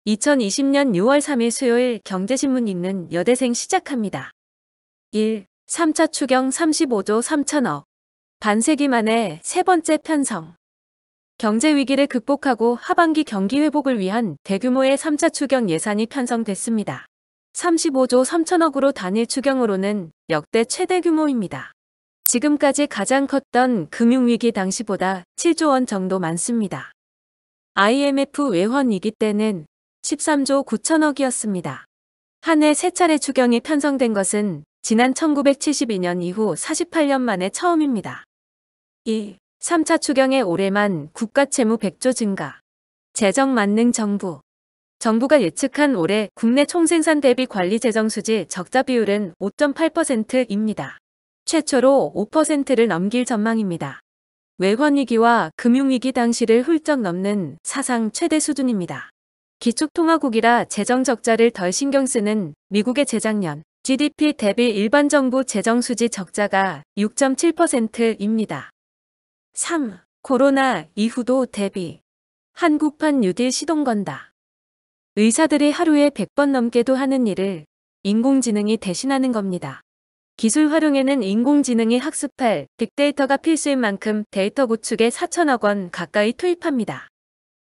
2020년 6월 3일 수요일 경제신문 읽는 여대생 시작합니다. 1. 3차 추경 35조 3천억. 반세기 만에 세 번째 편성. 경제 위기를 극복하고 하반기 경기 회복을 위한 대규모의 3차 추경 예산이 편성됐습니다. 35조 3천억으로 단일 추경으로는 역대 최대 규모입니다. 지금까지 가장 컸던 금융위기 당시보다 7조 원 정도 많습니다. IMF 외환 위기 때는 13조 9천억이었습니다. 한 해 세 차례 추경이 편성된 것은 지난 1972년 이후 48년 만에 처음입니다. 2. 3차 추경의 올해만 국가채무 100조 증가. 재정 만능 정부. 정부가 예측한 올해 국내 총생산 대비 관리 재정 수지 적자 비율은 5.8%입니다. 최초로 5%를 넘길 전망입니다. 외환위기와 금융위기 당시를 훌쩍 넘는 사상 최대 수준입니다. 기축통화국이라 재정 적자를 덜 신경 쓰는 미국의 재작년 GDP 대비 일반 정부 재정 수지 적자가 6.7%입니다. 3. 코로나 이후도 대비. 한국판 뉴딜 시동 건다. 의사들이 하루에 100번 넘게도 하는 일을 인공지능이 대신하는 겁니다. 기술 활용에는 인공지능이 학습할 빅데이터가 필수인 만큼 데이터 구축에 4천억 원 가까이 투입합니다.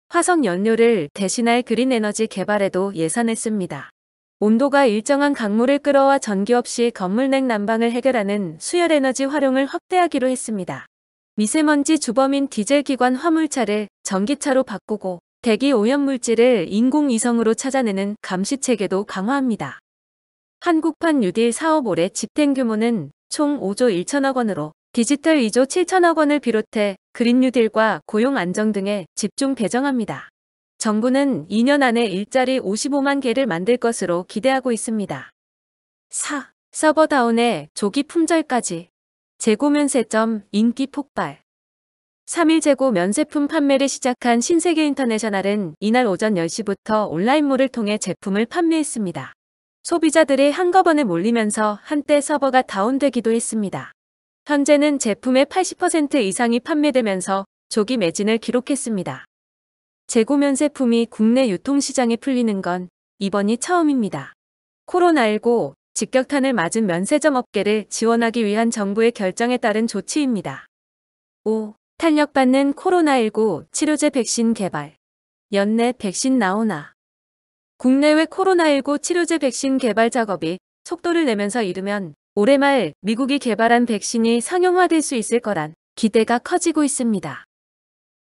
화석 연료를 대신할 그린 에너지 개발에도 예산했습니다. 온도가 일정한 강물을 끌어와 전기 없이 건물 내 난방을 해결하는 수열 에너지 활용을 확대하기로 했습니다. 미세먼지 주범인 디젤 기관 화물차를 전기차로 바꾸고 대기 오염 물질을 인공위성으로 찾아내는 감시 체계도 강화합니다. 한국판 뉴딜 사업 올해 집행 규모는 총 5조 1천억 원으로 디지털 2조 7천억 원을 비롯해 그린 뉴딜과 고용 안정 등에 집중 배정합니다. 정부는 2년 안에 일자리 55만 개를 만들 것으로 기대하고 있습니다. 4. 서버 다운에 조기 품절까지. 재고 면세점 인기 폭발. 3일 재고 면세품 판매를 시작한 신세계 인터내셔널은 이날 오전 10시부터 온라인몰을 통해 제품을 판매했습니다. 소비자들이 한꺼번에 몰리면서 한때 서버가 다운되기도 했습니다. 현재는 제품의 80% 이상이 판매되면서 조기 매진을 기록했습니다. 재고 면세품이 국내 유통시장에 풀리는 건 이번이 처음입니다. 코로나19 직격탄을 맞은 면세점 업계를 지원하기 위한 정부의 결정에 따른 조치입니다. 5. 탄력받는 코로나19 치료제 백신 개발. 연내 백신 나오나. 국내외 코로나19 치료제 백신 개발 작업이 속도를 내면서 이르면 올해 말 미국이 개발한 백신이 상용화될 수 있을 거란 기대가 커지고 있습니다.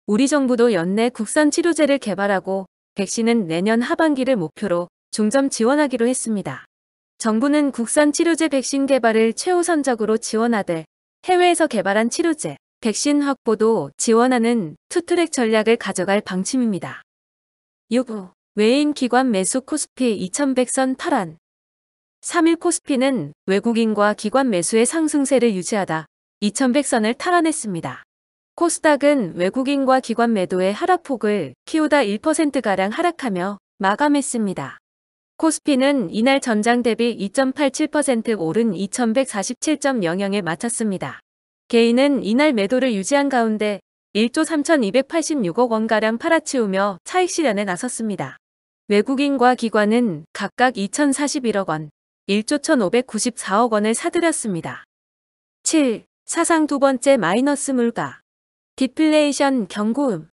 우리 정부도 연내 국산 치료제를 개발하고 백신은 내년 하반기를 목표로 중점 지원하기로 했습니다. 정부는 국산 치료제 백신 개발을 최우선적으로 지원하되 해외에서 개발한 치료제, 백신 확보도 지원하는 투트랙 전략을 가져갈 방침입니다. 6. 외인 기관 매수 코스피 2100선 탈환. 3일 코스피는 외국인과 기관 매수의 상승세를 유지하다 2100선을 탈환했습니다. 코스닥은 외국인과 기관 매도의 하락폭을 키우다 1%가량 하락하며 마감했습니다. 코스피는 이날 전장 대비 2.87% 오른 2147.00에 마쳤습니다. 개인은 이날 매도를 유지한 가운데 1조 3286억 원가량 팔아치우며 차익 실현에 나섰습니다. 외국인과 기관은 각각 2041억 원, 1조 1594억 원을 사들였습니다. 7. 사상 두 번째 마이너스 물가. 디플레이션 경고음.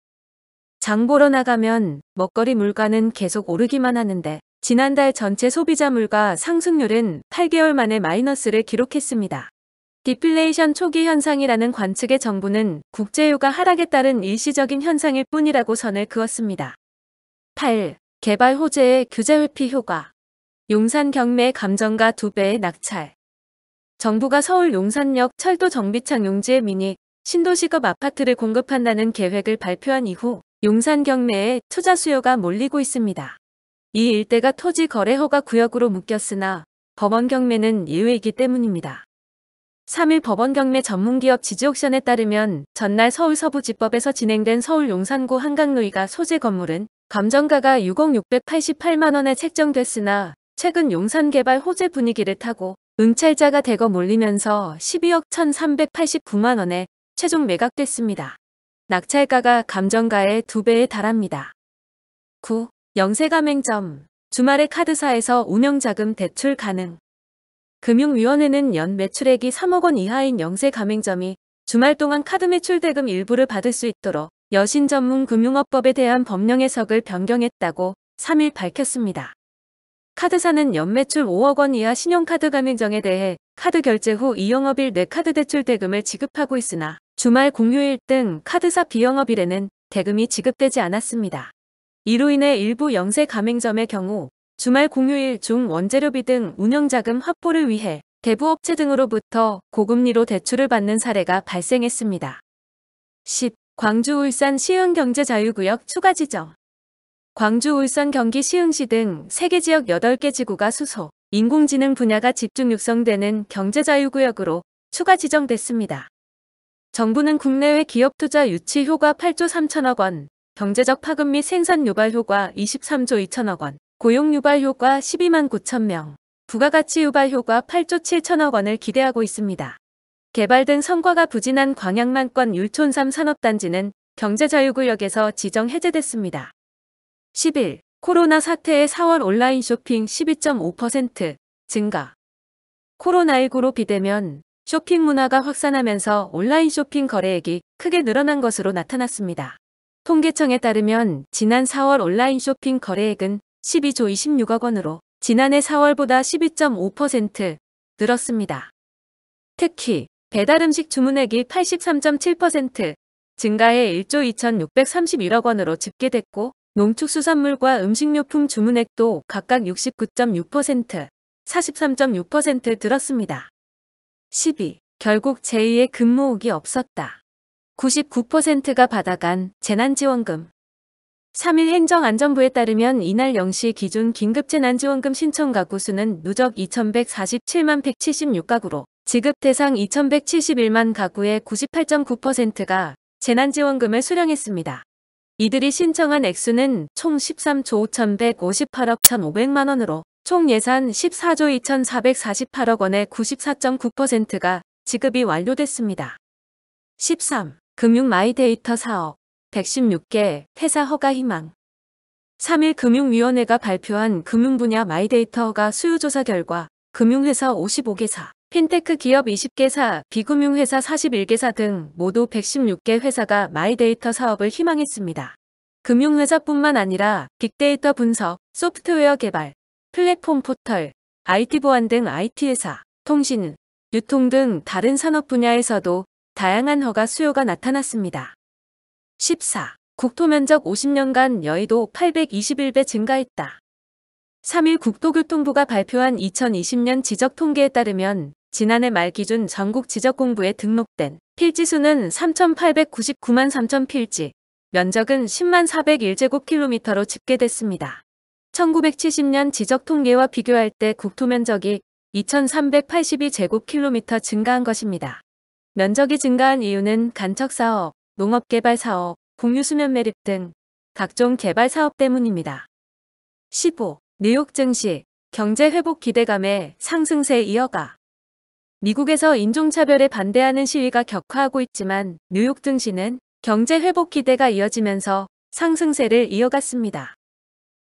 장 보러 나가면 먹거리 물가는 계속 오르기만 하는데 지난달 전체 소비자 물가 상승률은 8개월 만에 마이너스를 기록했습니다. 디플레이션 초기 현상이라는 관측의 정부는 국제유가 하락에 따른 일시적인 현상일 뿐이라고 선을 그었습니다. 8. 개발 호재의 규제 회피 효과. 용산 경매 감정가 2배의 낙찰. 정부가 서울 용산역 철도 정비창 용지에 미니 신도시급 아파트를 공급한다는 계획을 발표한 이후 용산 경매에 투자 수요가 몰리고 있습니다. 이 일대가 토지 거래 허가 구역으로 묶였으나 법원 경매는 예외이기 때문입니다. 3일 법원 경매 전문기업 지지옥션에 따르면 전날 서울서부지법에서 진행된 서울 용산구 한강로이가 소재 건물은 감정가가 6억 688만 원에 책정됐으나 최근 용산 개발 호재 분위기를 타고 응찰자가 대거 몰리면서 12억 1389만 원에 최종 매각됐습니다. 낙찰가가 감정가의 2배에 달합니다. 9. 영세가맹점, 주말에 카드사에서 운영자금 대출 가능. 금융위원회는 연 매출액이 3억 원 이하인 영세가맹점이 주말 동안 카드 매출 대금 일부를 받을 수 있도록 여신전문금융업법에 대한 법령 해석을 변경했다고 3일 밝혔습니다. 카드사는 연매출 5억 원 이하 신용카드 가맹점에 대해 카드 결제 후 2영업일 내 카드 대출 대금을 지급하고 있으나 주말 공휴일 등 카드사 비영업일에는 대금이 지급되지 않았습니다. 이로 인해 일부 영세 가맹점의 경우 주말 공휴일 중 원재료비 등 운영자금 확보를 위해 대부업체 등으로부터 고금리로 대출을 받는 사례가 발생했습니다. 10. 광주 울산 시흥경제자유구역 추가 지정. 광주 울산 경기 시흥시 등 3개 지역 8개 지구가 수소, 인공지능 분야가 집중 육성되는 경제자유구역으로 추가 지정됐습니다. 정부는 국내외 기업 투자 유치 효과 8조 3천억 원, 경제적 파급 및 생산 유발 효과 23조 2천억 원, 고용 유발 효과 12만 9천 명, 부가가치 유발 효과 8조 7천억 원을 기대하고 있습니다. 개발 등 성과가 부진한 광양만권 율촌3 산업단지는 경제자유구역에서 지정 해제됐습니다. 11. 코로나 사태에 4월 온라인 쇼핑 12.5% 증가. 코로나19로 비대면 쇼핑 문화가 확산하면서 온라인 쇼핑 거래액이 크게 늘어난 것으로 나타났습니다. 통계청에 따르면 지난 4월 온라인 쇼핑 거래액은 12조 26억 원으로 지난해 4월보다 12.5% 늘었습니다. 특히 배달음식 주문액이 83.7% 증가해 1조 2,631억 원으로 집계됐고 농축수산물과 음식료품 주문액도 각각 69.6%, 43.6% 늘었습니다. 12. 결국 제2의 근무옥이 없었다. 99%가 받아간 재난지원금. 3일 행정안전부에 따르면 이날 0시 기준 긴급재난지원금 신청 가구 수는 누적 2,147만 176가구로 지급 대상 2,171만 가구의 98.9%가 재난지원금을 수령했습니다. 이들이 신청한 액수는 총 13조 5,158억 1,500만 원으로 총 예산 14조 2,448억 원의 94.9%가 지급이 완료됐습니다. 13. 금융 마이데이터 사업 116개 회사 허가 희망. 3일 금융위원회가 발표한 금융분야 마이데이터 허가 수요조사 결과 금융회사 55개사, 핀테크 기업 20개사, 비금융회사 41개사 등 모두 116개 회사가 마이데이터 사업을 희망했습니다. 금융회사뿐만 아니라 빅데이터 분석, 소프트웨어 개발, 플랫폼 포털, IT 보안 등 IT회사, 통신, 유통 등 다른 산업 분야에서도 다양한 허가 수요가 나타났습니다. 14. 국토면적 50년간 여의도 821배 증가했다. 3일 국토교통부가 발표한 2020년 지적통계에 따르면 지난해 말 기준 전국 지적공부에 등록된 필지수는 3,899만 3천 필지, 면적은 10만 401제곱킬로미터로 집계됐습니다. 1970년 지적통계와 비교할 때 국토면적이 2,382제곱킬로미터 증가한 것입니다. 면적이 증가한 이유는 간척사업, 농업개발사업, 공유수면 매립 등 각종 개발사업 때문입니다. 15. 뉴욕 증시, 경제회복 기대감에 상승세 이어가. 미국에서 인종차별에 반대하는 시위가 격화하고 있지만 뉴욕 증시는 경제회복 기대가 이어지면서 상승세를 이어갔습니다.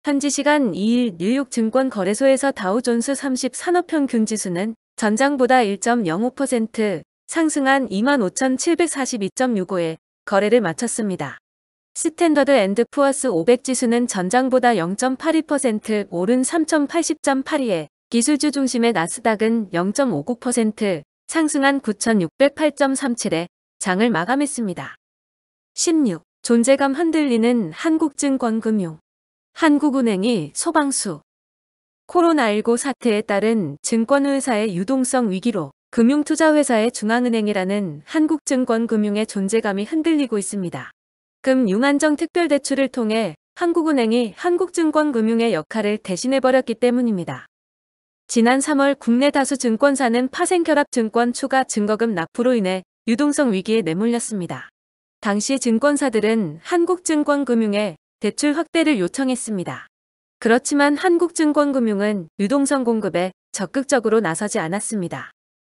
현지 시간 2일 뉴욕 증권거래소에서 다우존스 30 산업평균지수는 전장보다 1.05% 상승한 25,742.65에 거래를 마쳤습니다. 스탠더드 앤드 푸어스 500 지수는 전장보다 0.82% 오른 3,080.82에 기술주 중심의 나스닥은 0.59% 상승한 9,608.37에 장을 마감했습니다. 16. 존재감 흔들리는 한국증권금융. 한국은행이 소방수. 코로나19 사태에 따른 증권회사의 유동성 위기로 금융투자회사의 중앙은행이라는 한국증권금융의 존재감이 흔들리고 있습니다. 금융안정 특별대출을 통해 한국은행이 한국증권금융의 역할을 대신해버렸기 때문입니다. 지난 3월 국내 다수 증권사는 파생결합증권 추가 증거금 납부로 인해 유동성 위기에 내몰렸습니다. 당시 증권사들은 한국증권금융에 대출 확대를 요청했습니다. 그렇지만 한국증권금융은 유동성 공급에 적극적으로 나서지 않았습니다.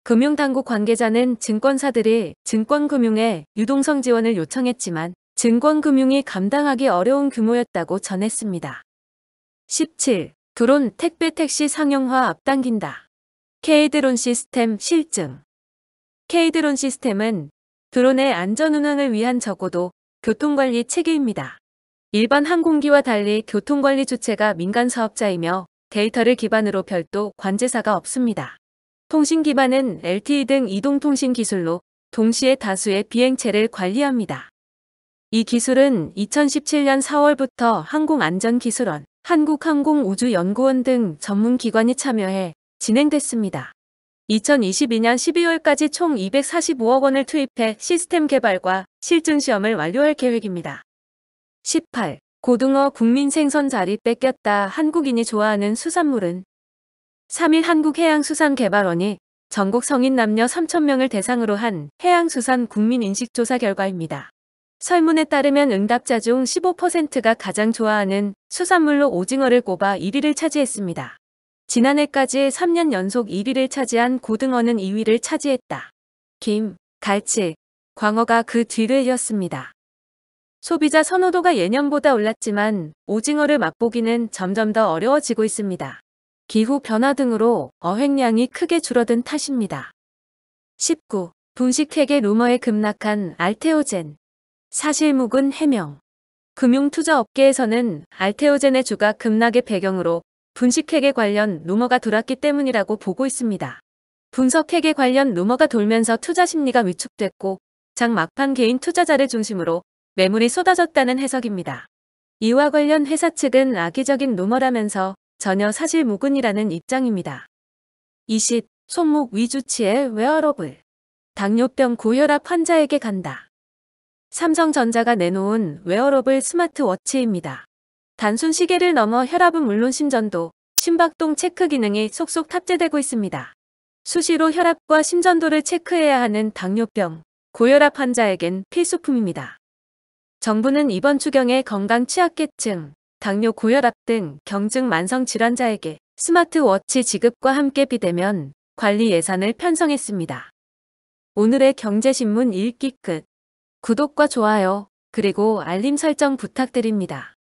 금융당국 관계자는 증권사들이 증권금융에 유동성 지원을 요청했지만 증권금융이 감당하기 어려운 규모였다고 전했습니다. 17. 드론 택배 택시 상용화 앞당긴다. K드론 시스템 실증. K드론 시스템은 드론의 안전 운항을 위한 적어도 교통관리 체계입니다. 일반 항공기와 달리 교통관리 주체가 민간 사업자이며 데이터를 기반으로 별도 관제사가 없습니다. 통신 기반은 LTE 등 이동통신 기술로 동시에 다수의 비행체를 관리합니다. 이 기술은 2017년 4월부터 항공안전기술원, 한국항공우주연구원 등 전문기관이 참여해 진행됐습니다. 2022년 12월까지 총 245억 원을 투입해 시스템 개발과 실증 시험을 완료할 계획입니다. 18. 고등어 국민 생선 자리 뺏겼다. 한국인이 좋아하는 수산물은 3일 한국해양수산개발원이 전국 성인 남녀 3,000명을 대상으로 한 해양수산 국민인식조사 결과입니다. 설문에 따르면 응답자 중 15%가 가장 좋아하는 수산물로 오징어를 꼽아 1위를 차지했습니다. 지난해까지 3년 연속 1위를 차지한 고등어는 2위를 차지했다. 김, 갈치, 광어가 그 뒤를 이었습니다. 소비자 선호도가 예년보다 올랐지만 오징어를 맛보기는 점점 더 어려워지고 있습니다. 기후 변화 등으로 어획량이 크게 줄어든 탓입니다. 19. 분식회계 루머에 급락한 알테오젠. 사실 묵은 해명. 금융투자업계에서는 알테오젠의 주가 급락의 배경으로 분식회계 관련 루머가 돌았기 때문이라고 보고 있습니다. 분석회계 관련 루머가 돌면서 투자 심리가 위축됐고 장 막판 개인 투자자를 중심으로 매물이 쏟아졌다는 해석입니다. 이와 관련 회사 측은 악의적인 루머라면서 전혀 사실 무근이라는 입장입니다. 20. 손목 위주치의 웨어러블. 당뇨병 고혈압 환자에게 간다. 삼성전자가 내놓은 웨어러블 스마트워치입니다. 단순 시계를 넘어 혈압은 물론 심전도, 심박동 체크 기능이 속속 탑재되고 있습니다. 수시로 혈압과 심전도를 체크해야 하는 당뇨병, 고혈압 환자에겐 필수품입니다. 정부는 이번 추경에 건강 취약계층, 당뇨 고혈압 등 경증 만성 질환자에게 스마트워치 지급과 함께 비대면 관리 예산을 편성했습니다. 오늘의 경제신문 읽기 끝. 구독과 좋아요, 그리고 알림 설정 부탁드립니다.